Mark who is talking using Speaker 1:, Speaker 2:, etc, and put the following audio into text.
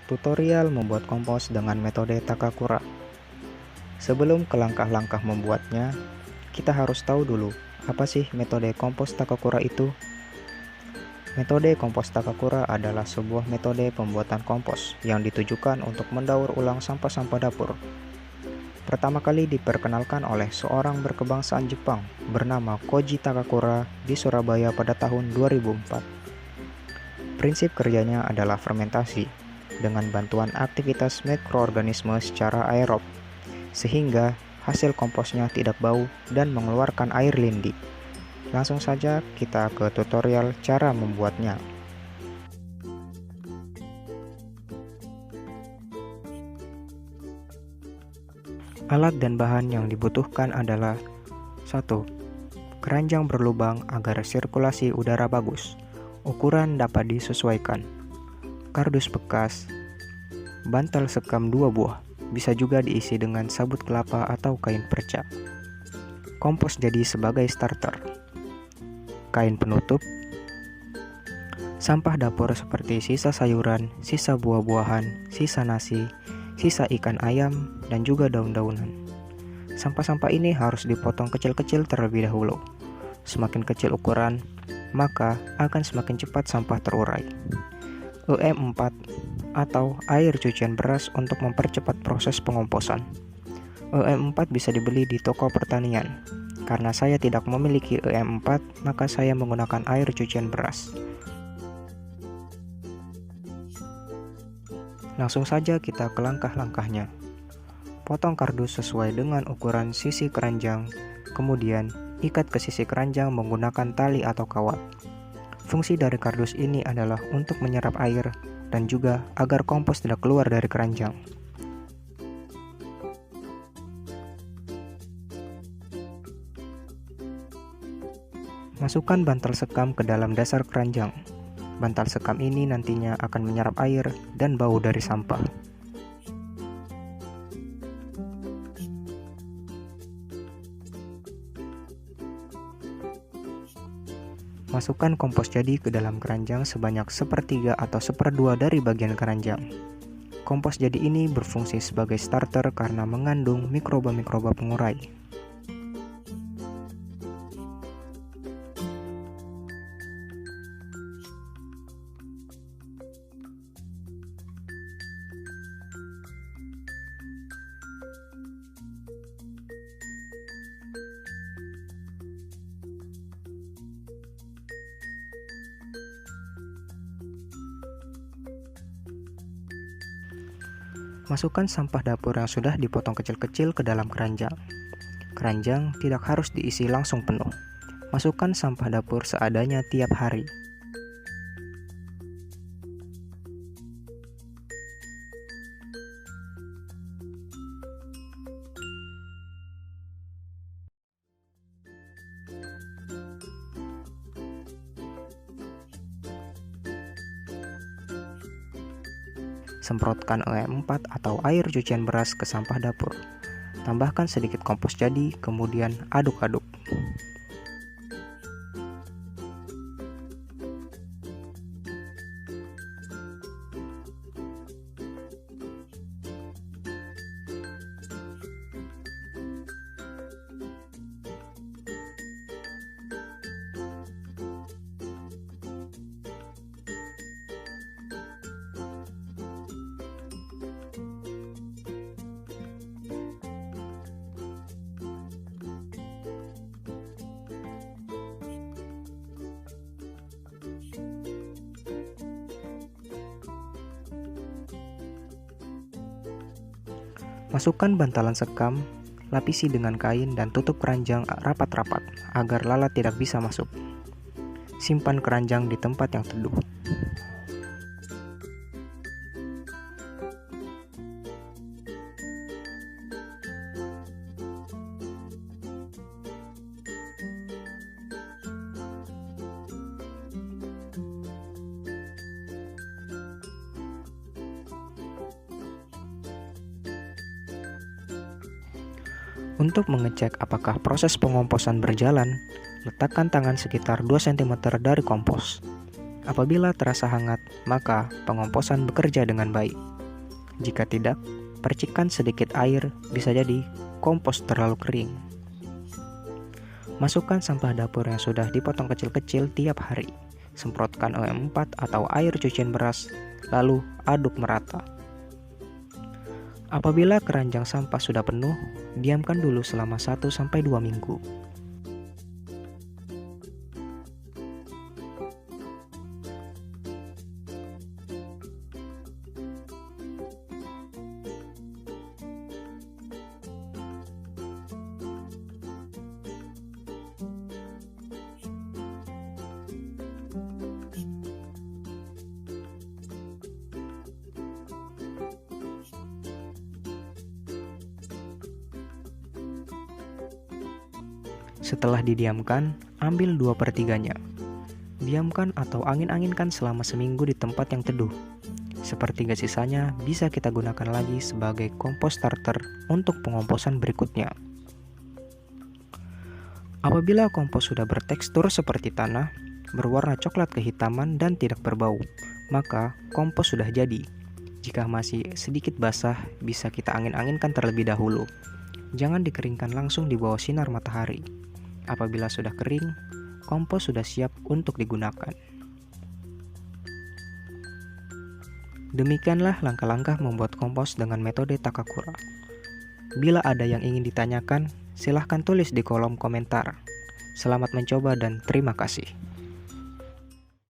Speaker 1: Tutorial membuat kompos dengan metode Takakura. Sebelum ke langkah-langkah membuatnya, kita harus tahu dulu apa sih metode kompos Takakura itu. Metode kompos Takakura adalah sebuah metode pembuatan kompos yang ditujukan untuk mendaur ulang sampah-sampah dapur. Pertama kali diperkenalkan oleh seorang berkebangsaan Jepang bernama Koji Takakura di Surabaya pada tahun 2004. Prinsip kerjanya adalah fermentasi dengan bantuan aktivitas mikroorganisme secara aerob, sehingga hasil komposnya tidak bau dan mengeluarkan air lindi. Langsung saja kita ke tutorial cara membuatnya. Alat dan bahan yang dibutuhkan adalah 1. Keranjang berlubang agar sirkulasi udara bagus. Ukuran dapat disesuaikan. Kardus bekas. Bantal sekam 2 buah. Bisa juga diisi dengan sabut kelapa atau kain perca. Kompos jadi sebagai starter. Kain penutup. Sampah dapur seperti sisa sayuran, sisa buah-buahan, sisa nasi, sisa ikan ayam, dan juga daun-daunan. Sampah-sampah ini harus dipotong kecil-kecil terlebih dahulu. Semakin kecil ukuran, maka akan semakin cepat sampah terurai. EM4 atau air cucian beras untuk mempercepat proses pengomposan. EM4 bisa dibeli di toko pertanian. Karena saya tidak memiliki EM4, maka saya menggunakan air cucian beras. Langsung saja kita ke langkah-langkahnya. Potong kardus sesuai dengan ukuran sisi keranjang, kemudian ikat ke sisi keranjang menggunakan tali atau kawat. Fungsi dari kardus ini adalah untuk menyerap air dan juga agar kompos tidak keluar dari keranjang. Masukkan bantal sekam ke dalam dasar keranjang. Bantal sekam ini nantinya akan menyerap air dan bau dari sampah. Masukkan kompos jadi ke dalam keranjang sebanyak 1/3 atau 1/2 dari bagian keranjang. Kompos jadi ini berfungsi sebagai starter karena mengandung mikroba-mikroba pengurai. Masukkan sampah dapur yang sudah dipotong kecil-kecil ke dalam keranjang. Keranjang tidak harus diisi langsung penuh. Masukkan sampah dapur seadanya tiap hari. Semprotkan EM4 atau air cucian beras ke sampah dapur. Tambahkan sedikit kompos jadi, kemudian aduk-aduk. Masukkan bantalan sekam, lapisi dengan kain dan tutup keranjang rapat-rapat agar lalat tidak bisa masuk. Simpan keranjang di tempat yang teduh. Untuk mengecek apakah proses pengomposan berjalan, letakkan tangan sekitar 2 cm dari kompos. Apabila terasa hangat, maka pengomposan bekerja dengan baik. Jika tidak, percikan sedikit air, bisa jadi kompos terlalu kering. Masukkan sampah dapur yang sudah dipotong kecil-kecil tiap hari. Semprotkan OM4 atau air cucian beras, lalu aduk merata. Apabila keranjang sampah sudah penuh, diamkan dulu selama 1-2 minggu. Setelah didiamkan, ambil 2/3-nya. Diamkan atau angin-anginkan selama seminggu di tempat yang teduh. Sepertiga sisanya bisa kita gunakan lagi sebagai kompos starter untuk pengomposan berikutnya. Apabila kompos sudah bertekstur seperti tanah, berwarna coklat kehitaman dan tidak berbau, maka kompos sudah jadi. Jika masih sedikit basah, bisa kita angin-anginkan terlebih dahulu. Jangan dikeringkan langsung di bawah sinar matahari. Apabila sudah kering, kompos sudah siap untuk digunakan. Demikianlah langkah-langkah membuat kompos dengan metode Takakura. Bila ada yang ingin ditanyakan, silahkan tulis di kolom komentar. Selamat mencoba dan terima kasih.